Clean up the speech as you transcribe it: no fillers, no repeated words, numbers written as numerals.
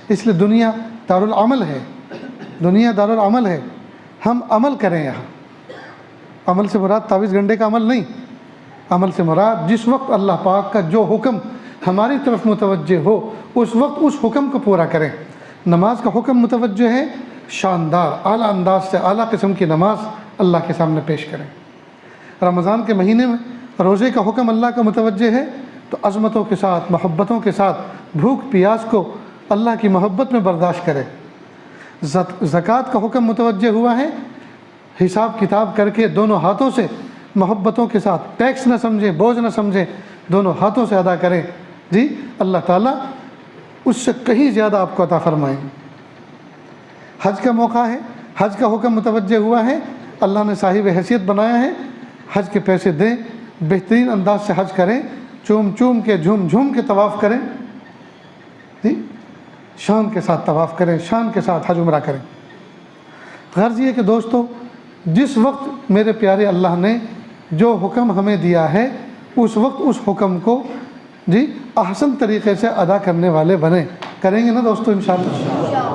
اس لیے دنیا دارالعمل ہے، دنیا دارالعمل ہے، ہم عمل کریں یہاں۔ عمل سے مراد تعویذ گنڈے کا عمل نہیں، عمل سے مراد جس وقت اللہ پاک کا جو حکم ہماری طرف متوجہ ہو اس وقت اس حکم کو پورا کریں۔ نماز کا حکم متوجہ ہے، شاندار اعلیٰ انداز سے اعلیٰ قسم کی نماز اللہ کے سامنے پیش کریں۔ رمضان کے مہینے میں روزے کا حکم اللہ کا متوجہ ہے تو عظمتوں کے ساتھ، محبتوں کے ساتھ بھوک پیاس کو اللہ کی محبت میں برداشت کریں۔ زکوٰۃ کا حکم متوجہ ہوا ہے، حساب کتاب کر کے دونوں ہاتھوں سے محبتوں کے ساتھ، ٹیکس نہ سمجھیں، بوجھ نہ سمجھیں، دونوں ہاتھوں سے ادا کریں، جی اللہ تعالیٰ اس سے کہیں زیادہ آپ کو عطا فرمائیں۔ حج کا موقع ہے، حج کا حکم متوجہ ہوا ہے، اللہ نے صاحب حیثیت بنایا ہے، حج کے پیسے دیں، بہترین انداز سے حج کریں، چوم چوم کے جھوم جھوم کے طواف کریں، جی شان کے ساتھ طواف کریں، شان کے ساتھ حج عمرہ کریں۔ غرض یہ کہ دوستو، جس وقت میرے پیارے اللہ نے جو حکم ہمیں دیا ہے اس وقت اس حکم کو جی احسن طریقے سے ادا کرنے والے بنیں۔ کریں گے نا دوستو انشاءاللہ؟